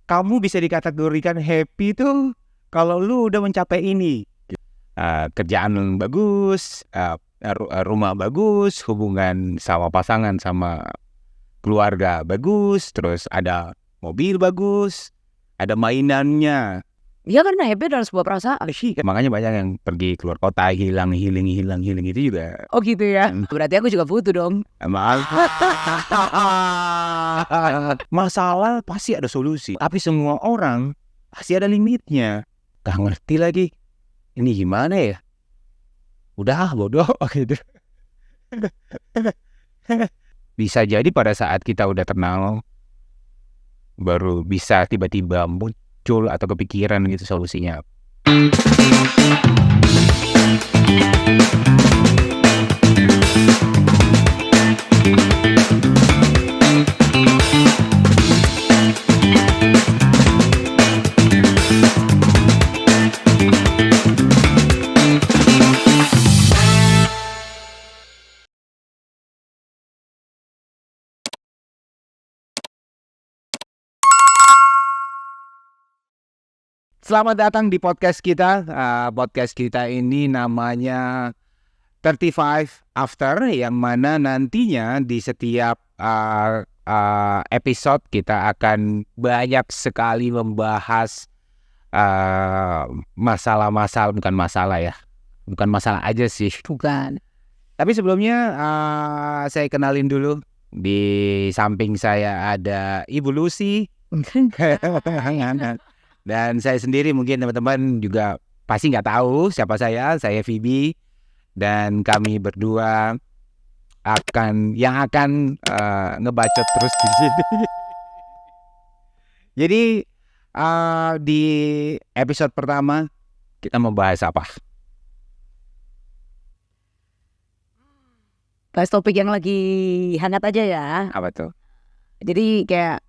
kamu bisa dikategorikan happy tuh kalau lu udah mencapai ini. Kerjaan bagus, rumah bagus, hubungan sama pasangan sama keluarga bagus, terus ada mobil bagus, ada mainannya. Ya karena happy adalah sebuah perasaan. Makanya banyak yang pergi keluar kota, healing itu juga. Oh gitu ya. Berarti aku juga butuh dong. Masalah pasti ada solusi, tapi semua orang pasti ada limitnya. Gak ngerti lagi. Ini gimana ya? Udah bodoh gitu. Bisa jadi pada saat kita udah tenang, baru bisa tiba-tiba muncul atau kepikiran gitu solusinya. Selamat datang di podcast kita. Podcast kita ini namanya 35 After, yang mana nantinya di setiap episode kita akan banyak sekali membahas masalah-masalah, bukan masalah aja sih. Bukan. Tapi sebelumnya saya kenalin dulu. Di samping saya ada Ibu Lucy. Dan saya sendiri, mungkin teman-teman juga pasti nggak tahu siapa saya Phoebe, dan kami berdua akan ngebacot terus di sini. Jadi di episode pertama kita membahas apa? Bahas topik yang lagi hangat aja ya. Apa tuh? Jadi kayak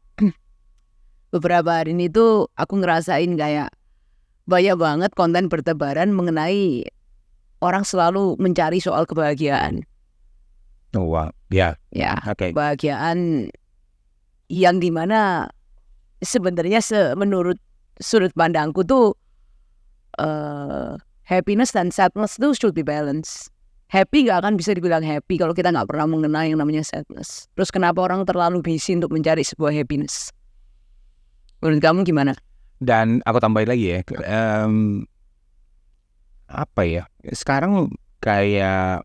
beberapa hari ini tuh aku ngerasain kayak banyak banget konten bertebaran mengenai orang selalu mencari soal kebahagiaan. Oh wow, ya. Ya, Oke. kebahagiaan yang dimana sebenarnya menurut sudut pandangku tuh happiness dan sadness tuh should be balanced. Happy gak akan bisa dibilang happy kalau kita gak pernah mengenal yang namanya sadness. Terus kenapa orang terlalu busy untuk mencari sebuah happiness? Menurut kamu gimana? Dan aku tambahin lagi ya, apa ya? Sekarang kayak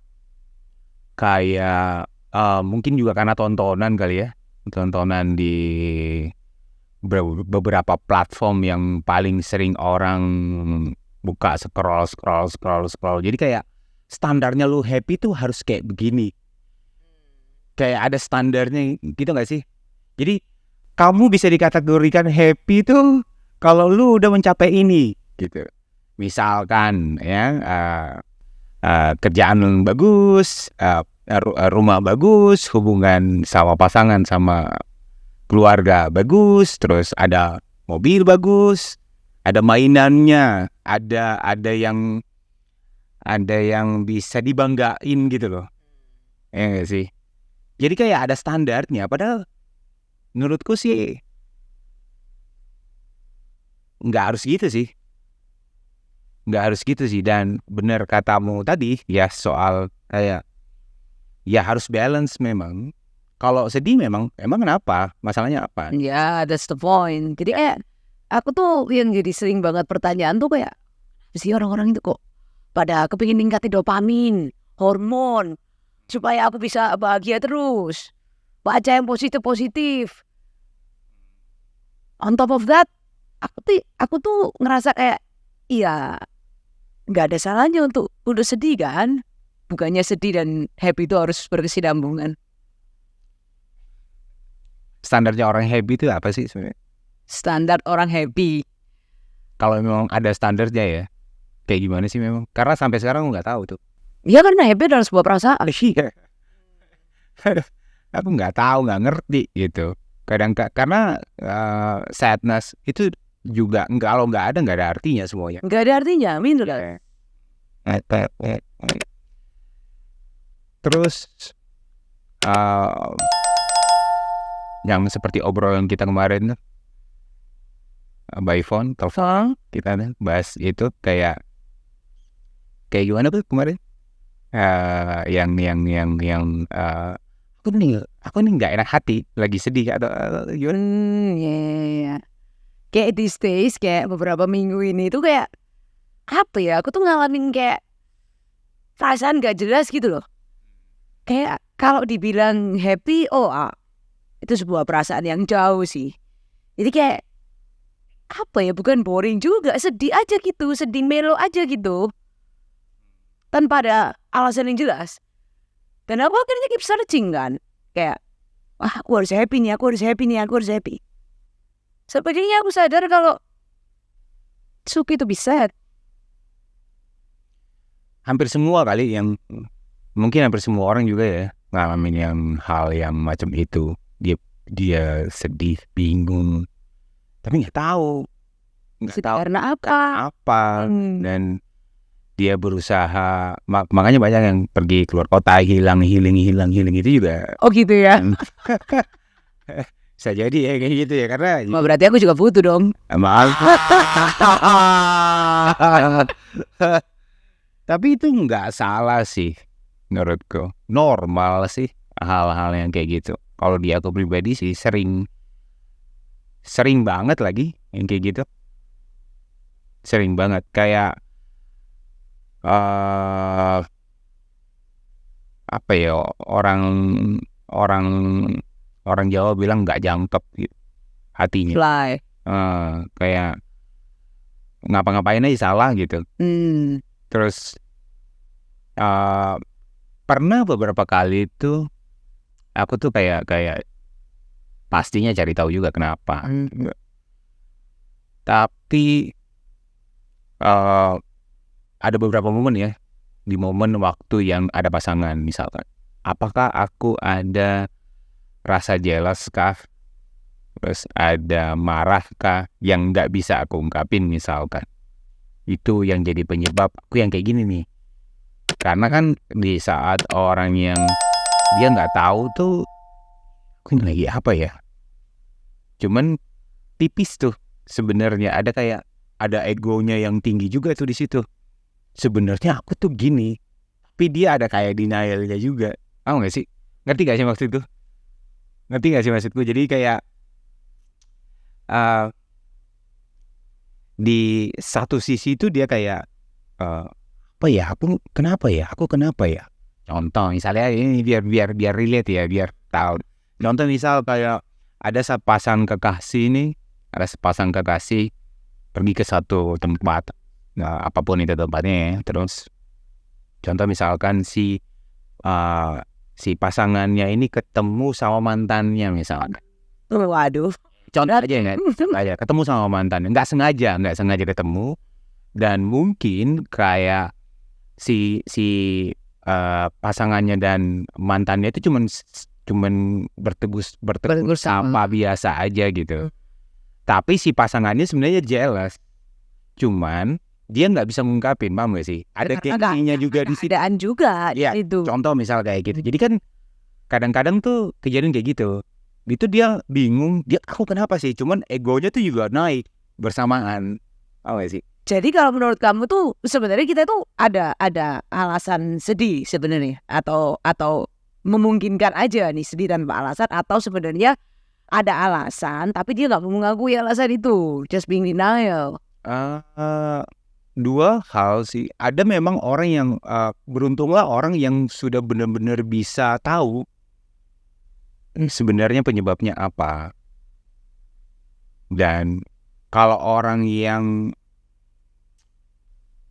mungkin juga karena tontonan kali ya, tontonan di beberapa platform yang paling sering orang buka, scroll. Jadi kayak standarnya lu happy tuh harus kayak begini. Kayak ada standarnya gitu gak sih? Jadi kamu bisa dikategorikan happy tuh kalau lu udah mencapai ini gitu. Misalkan ya, kerjaan bagus, rumah bagus, hubungan sama pasangan sama keluarga bagus, terus ada mobil bagus, ada mainannya, ada yang bisa dibanggain gitu loh. Ya gak sih? Jadi kayak ada standarnya, padahal menurutku sih nggak harus gitu sih. Dan benar katamu tadi ya, soal kayak ya harus balance memang. Kalau sedih emang kenapa? Masalahnya apa? Ya, that's the point. Jadi kayak aku tuh yang jadi sering banget pertanyaan tuh kayak sih orang-orang itu kok pada kepingin ningkatin dopamin, hormon, supaya aku bisa bahagia terus. Baca yang positif. On top of that, aku tuh ngerasa kayak iya, nggak ada salahnya untuk sedih kan? Bukannya sedih dan happy itu harus berkesinambungan. Standarnya orang happy itu apa sih sebenarnya? Standar orang happy. Kalau memang ada standarnya ya, kayak gimana sih memang? Karena sampai sekarang aku nggak tahu tuh. Ya karena happy adalah sebuah perasaan. Aku nggak tahu, nggak ngerti gitu. Kadang karena sadness itu juga kalau nggak ada artinya semuanya. Nggak ada artinya, minus. Terus yang seperti obrolan kita kemarin, by phone, telepon kita bahas itu kayak gimana tuh kemarin? Yang aku nih nggak enak hati, lagi sedih atau gimana? Ya. Kayak these days, kayak beberapa minggu ini tuh kayak apa ya? Aku tuh ngalamin kayak perasaan gak jelas gitu loh. Kayak kalau dibilang happy, itu sebuah perasaan yang jauh sih. Jadi kayak apa ya? Bukan boring juga, sedih aja gitu, sedih melo aja gitu, tanpa ada alasan yang jelas. Dan aku akhirnya keep searching kan, kayak aku harus happy nih, aku harus happy nih, aku harus happy. Sepertinya aku sadar kalau it's okay to be sad. Hampir semua kali mungkin hampir semua orang juga ya ngalamin hal yang macam itu. Dia sedih, bingung, tapi nggak tahu Karena apa? dan dia berusaha, makanya banyak yang pergi keluar kota, healing itu juga. Oh gitu ya. Bisa jadi ya kayak gitu ya, karena Berarti aku juga butuh dong. maaf. Tapi itu nggak salah sih menurutku, normal sih hal-hal yang kayak gitu. Kalau di aku pribadi sih sering banget lagi yang kayak gitu, sering banget kayak apa ya, orang Jawa bilang nggak jangkep gitu hatinya. Fly. Kayak ngapa-ngapain aja salah gitu. Terus pernah beberapa kali itu aku tuh kayak pastinya cari tahu juga kenapa. Tapi ada beberapa momen ya, di momen waktu yang ada pasangan misalkan, apakah aku ada rasa jealous kah, terus ada marah kah yang nggak bisa aku ungkapin misalkan. Itu yang jadi penyebab aku yang kayak gini nih. Karena kan di saat orang yang dia nggak tahu tuh aku ini lagi apa ya, cuman tipis tuh sebenarnya, ada egonya yang tinggi juga tuh di situ. Sebenarnya aku tuh gini, tapi dia ada kayak denialnya juga. Tahu nggak sih? Ngerti nggak sih maksudku? Jadi kayak di satu sisi itu dia kayak apa ya? Aku kenapa ya? Contoh misalnya ini biar relate ya, biar tahu. Contoh misal kayak ada sepasang kekasih pergi ke satu tempat, apapun itu tempatnya ya. Terus contoh misalkan si pasangannya ini ketemu sama mantannya misalkan. Waduh. Contoh aja ketemu sama mantannya, nggak sengaja ketemu, dan mungkin kayak si pasangannya dan mantannya itu cuman bertegur sapa biasa aja gitu. Tapi si pasangannya sebenarnya jealous, cuman dia nggak bisa ngungkapin, paham gak sih? Ada gengsinya juga di situ. Adaan juga ya, itu. Contoh misal kayak gitu. Jadi kan kadang-kadang tuh kejadian kayak gitu. Itu dia bingung, aku kenapa sih? Cuman egonya tuh juga naik bersamaan, paham gak sih? Jadi kalau menurut kamu tuh sebenarnya kita tuh ada alasan sedih sebenarnya, atau memungkinkan aja nih sedih tanpa alasan, atau sebenarnya ada alasan tapi dia nggak mau mengakui alasan itu, just being denial. Dua hal sih. Ada memang orang yang beruntunglah orang yang sudah benar-benar bisa tahu sebenarnya penyebabnya apa. Dan kalau orang yang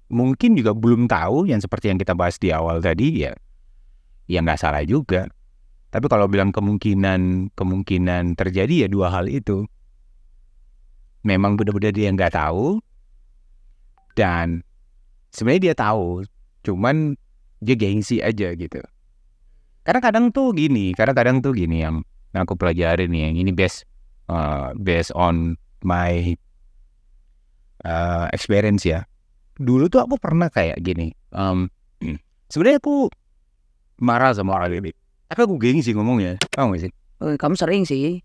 mungkin juga belum tahu, yang seperti yang kita bahas di awal tadi, ya nggak salah juga. Tapi kalau bilang kemungkinan terjadi ya dua hal itu. Memang benar-benar dia nggak tahu, dan sebenarnya dia tahu, cuman dia gengsi aja gitu. Kadang-kadang tuh gini yang aku pelajarin nih, yang ini based on my experience ya. Dulu tuh aku pernah kayak gini. Sebenarnya aku marah sama orang ini, tapi aku gengsi ngomongnya. Tahu gak sih? Kamu sering sih.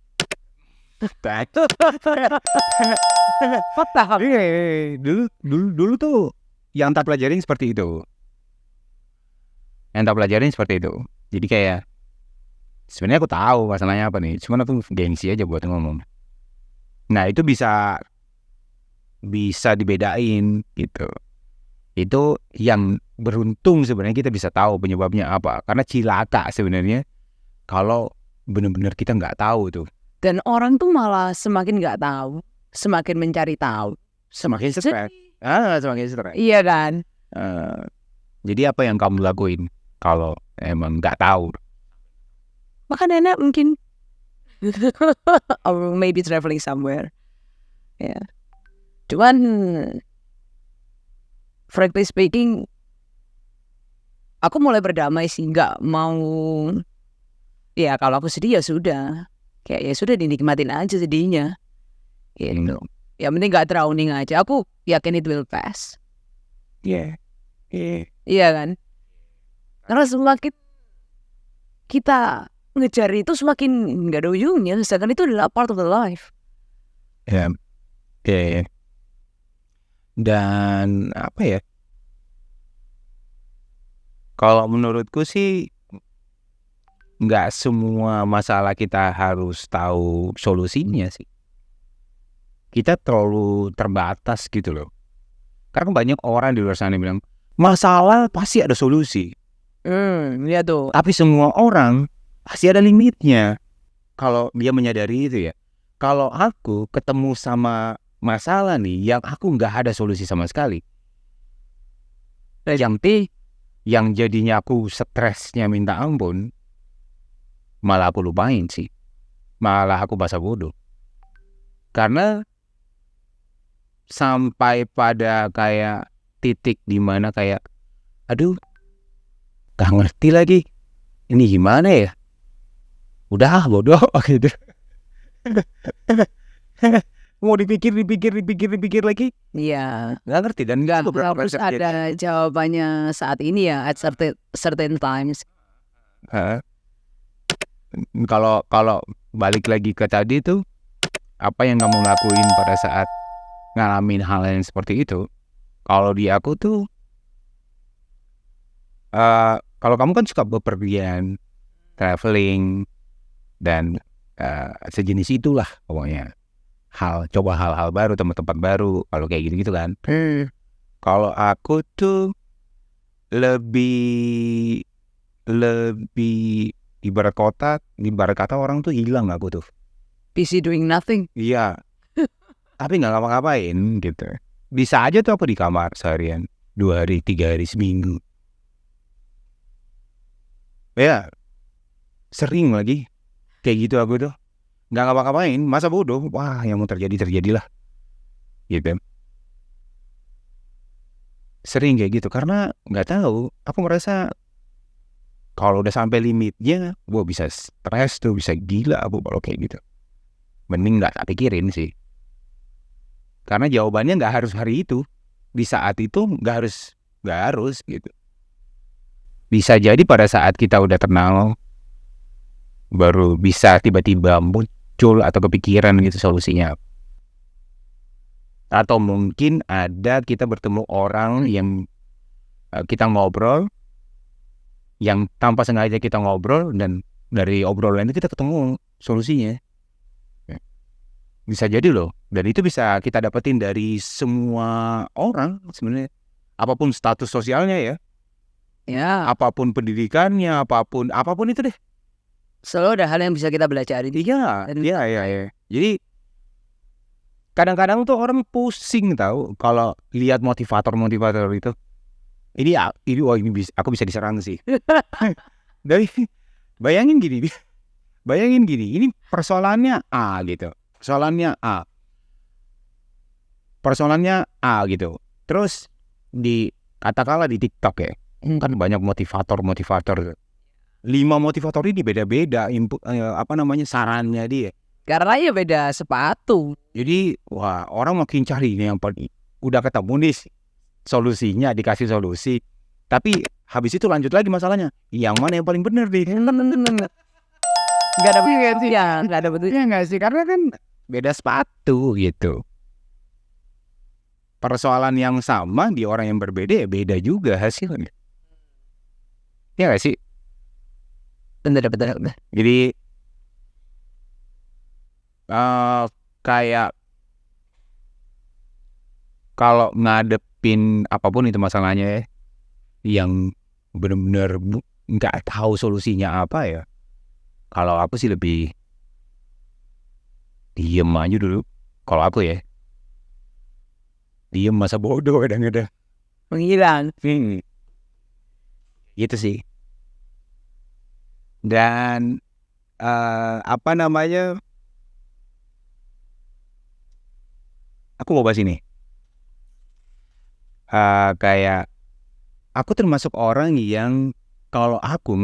Paham. Dulu tuh yang tak pelajarin seperti itu. Jadi kayak sebenarnya aku tahu masalahnya apa nih, cuman aku gengsi aja buat ngomong. Nah itu bisa dibedain gitu. Itu yang beruntung sebenarnya kita bisa tahu penyebabnya apa. Karena cilaka sebenarnya kalau benar-benar kita nggak tahu tuh. Dan orang tuh malah semakin nggak tahu, semakin mencari tahu, Semakin stres. Semakin stres. iya kan? Jadi apa yang kamu lakuin kalau emang nggak tahu? Makan enak mungkin. Or maybe traveling somewhere. Ya. Cuman frankly speaking, aku mulai berdamai sih, nggak mau. Ya kalau aku sedih ya sudah, kayak ya sudah dinikmatin aja sedihnya. Gitu. Ya penting nggak drowning aja. Aku yakin it will pass. Iya. Iya kan? Karena semakin kita ngejar itu semakin nggak ada ujungnya. Sedangkan itu adalah part of the life. Ya. Dan apa ya? Kalau menurutku sih nggak semua masalah kita harus tahu solusinya sih. Kita terlalu terbatas gitu loh. Karena banyak orang di luar sana bilang masalah pasti ada solusi. Iya tuh. Tapi semua orang pasti ada limitnya. Kalau dia menyadari itu ya. Kalau aku ketemu sama masalah nih yang aku nggak ada solusi sama sekali. Yang jadinya aku stresnya minta ampun, malah aku lupain sih. Malah aku basa bodoh. Karena sampai pada kayak titik dimana kayak aduh gak ngerti lagi ini gimana ya, udah bodoh gitu. Mau dipikir lagi Iya. nggak ngerti dan nggak Harus ada jawabannya saat ini ya, at certain times. Kalau balik lagi ke tadi tuh, apa yang kamu lakuin pada saat ngalamin hal yang seperti itu? Kalau di aku tuh, kalau kamu kan suka bepergian, traveling, dan sejenis itulah pokoknya. Coba hal-hal baru, tempat-tempat baru, kalau kayak gitu-gitu kan. Kalau aku tuh lebih ibarat kata orang tuh hilang aku tuh. Busy doing nothing. Iya. Tapi nggak ngapa-ngapain gitu. Bisa aja tuh aku di kamar seharian, 2 hari, 3 hari, seminggu. Ya, sering lagi kayak gitu aku tuh. Nggak ngapa-ngapain, masa bodoh. Wah, yang mau terjadilah. Gitu. Sering kayak gitu karena nggak tahu. Aku merasa kalau udah sampai limitnya, gua bisa stres tuh, bisa gila aku kalau kayak gitu. Mending nggak tak pikirin sih. Karena jawabannya nggak harus hari itu. Di saat itu nggak harus gitu. Bisa jadi pada saat kita udah tenang, baru bisa tiba-tiba muncul atau kepikiran gitu solusinya. Atau mungkin ada kita bertemu orang yang kita ngobrol, yang tanpa sengaja kita ngobrol, dan dari obrolan itu kita ketemu solusinya. Bisa jadi loh. Dan itu bisa kita dapetin dari semua orang sebenarnya. Apapun status sosialnya ya. Ya. Apapun pendidikannya, apapun itu deh. Selalu ada hal yang bisa kita belajar. Iya. Jadi kadang-kadang tuh orang pusing tahu kalau lihat motivator itu. Ini aku bisa diserang sih. Dari bayangin gini, ini persoalannya A gitu. Persoalannya A gitu. Terus katakanlah di TikTok ya, kan banyak motivator. 5 motivator ini beda-beda sarannya dia. Karena ya beda sepatu. Jadi wah, orang makin cari ini yang paling udah ketemu nih solusinya, dikasih solusi. Tapi habis itu lanjut lagi masalahnya. Yang mana yang paling benar nih? Gak ada betulnya sih. Ya, gak ada betulnya nggak sih? Karena kan beda sepatu gitu. Persoalan yang sama di orang yang berbeda ya beda juga hasilnya. Ya nggak sih? Bener. Jadi kayak kalau ngadepin apapun itu masalahnya ya, yang benar-benar nggak tahu solusinya apa ya. Kalau aku sih lebih diem aja dulu. Kalau aku ya, diem masa bodoh kadang-kadang. Menghilang. Gitu sih. Dan apa namanya? Aku mau bahas ini. Kayak aku termasuk orang yang kalau aku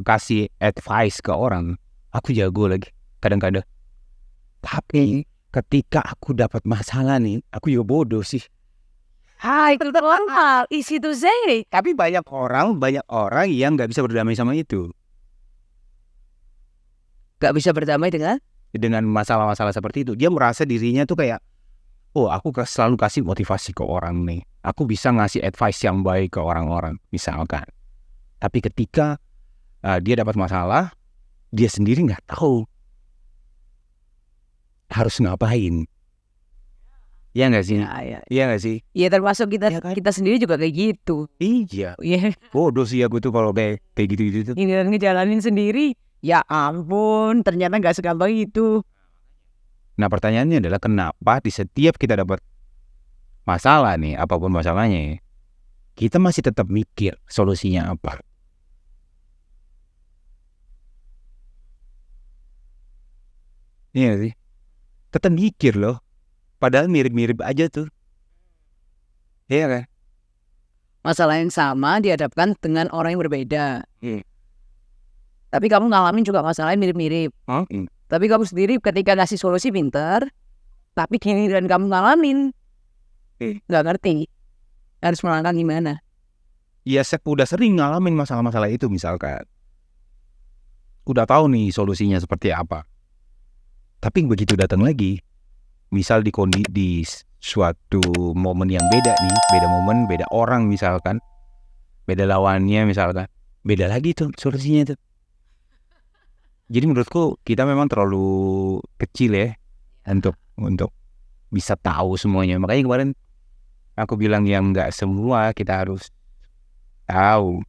kasih advice ke orang, aku jago lagi kadang-kadang. Tapi ketika aku dapat masalah nih, aku juga bodoh sih. Hai, itu normal, easy to say. Tapi banyak orang yang nggak bisa berdamai sama itu. Gak bisa berdamai dengan masalah-masalah seperti itu. Dia merasa dirinya tuh kayak, oh aku selalu kasih motivasi ke orang nih. Aku bisa ngasih advice yang baik ke orang-orang, misalkan. Tapi ketika dia dapat masalah, dia sendiri nggak tahu harus ngapain. Iya nggak sih? Ya. Iya nggak sih? Iya, termasuk kita Ya kan? kita sendiri juga kayak gitu. Iya. Iya. Bodoh sih aku tuh kalau kayak gitu. Ini ngejalanin sendiri. Ya ampun, ternyata nggak segampang itu. Nah pertanyaannya adalah kenapa di setiap kita dapat masalah nih, apapun masalahnya, kita masih tetap mikir solusinya apa. Iya sih. Tetap mikir loh. Padahal mirip-mirip aja tuh. Iya kan? Masalah yang sama dihadapkan dengan orang yang berbeda. Tapi kamu ngalamin juga masalah yang mirip-mirip. Tapi kamu sendiri ketika ngasih solusi pinter, tapi giliran kamu ngalamin, nggak ngerti harus melangkah gimana. Iya, udah sering ngalamin masalah-masalah itu misalkan. Udah tahu nih solusinya seperti apa. Tapi begitu datang lagi, misal di suatu momen yang beda nih, beda momen, beda orang misalkan, beda lawannya misalkan, beda lagi tuh solusinya tuh. Jadi menurutku kita memang terlalu kecil ya untuk bisa tahu semuanya. Makanya kemarin aku bilang yang nggak semua kita harus tahu.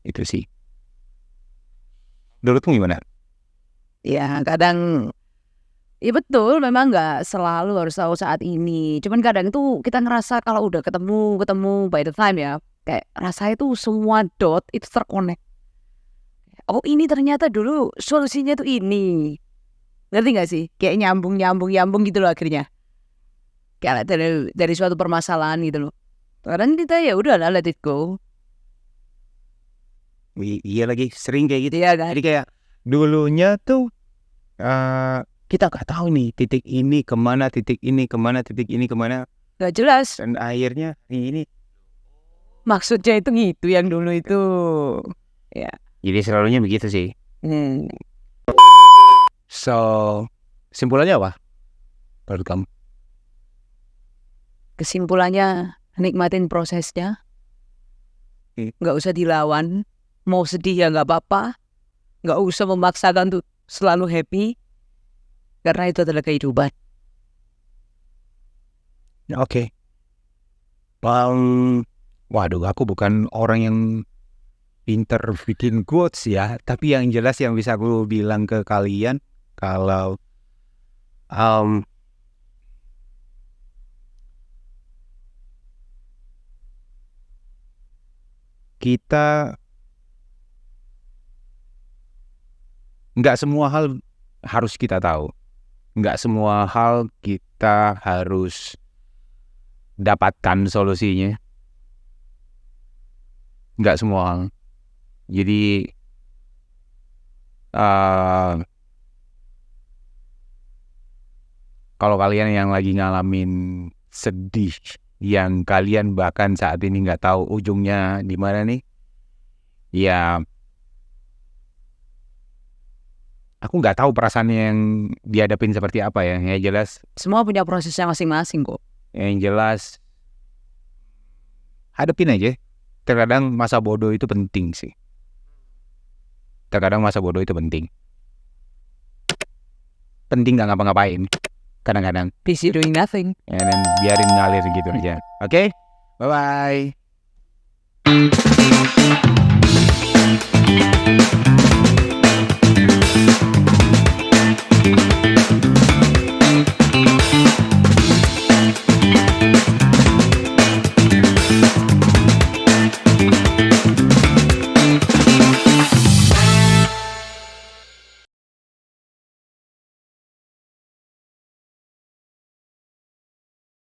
Itu sih. Menurutmu gimana? Ya kadang, ya betul, memang nggak selalu harus tahu saat ini. Cuman kadang itu kita ngerasa kalau udah ketemu by the time ya, kayak rasanya tuh semua dot itu terkonek. Oh ini ternyata dulu solusinya tuh ini. Ngerti gak sih? Kayak nyambung gitu loh akhirnya. Kayak dari suatu permasalahan gitu loh. Kadang kita ya udah lah, let it go. Iya lagi sering kayak gitu. Iya kan? Jadi kayak dulunya tuh kita nggak tahu nih titik ini kemana, titik ini kemana, titik ini kemana. Gak jelas. Dan akhirnya ini. Maksudnya itu gitu yang dulu itu. Ya. Jadi selalunya begitu sih. So, kesimpulannya apa menurut kamu? Kesimpulannya nikmatin prosesnya. Nggak usah dilawan. Mau sedih ya nggak apa-apa. Nggak usah memaksakan tuh selalu happy. Karena itu adalah kehidupan. Oke. Waduh, aku bukan orang yang pinter bikin quotes ya, tapi yang jelas yang bisa aku bilang ke kalian kalau kita nggak semua hal harus kita tahu, nggak semua hal kita harus dapatkan solusinya, nggak semua hal. Jadi kalau kalian yang lagi ngalamin sedih, yang kalian bahkan saat ini nggak tahu ujungnya di mana nih, ya Aku nggak tahu perasaannya yang dihadapin seperti apa ya. Yang jelas, Semua punya prosesnya masing-masing kok. Hadapin aja. Terkadang masa bodoh itu penting sih. Terkadang masa bodoh itu penting. Penting nggak ngapa-ngapain. Kadang-kadang. Busy doing nothing. Dan biarin ngalir gitu aja. Oke? Bye-bye.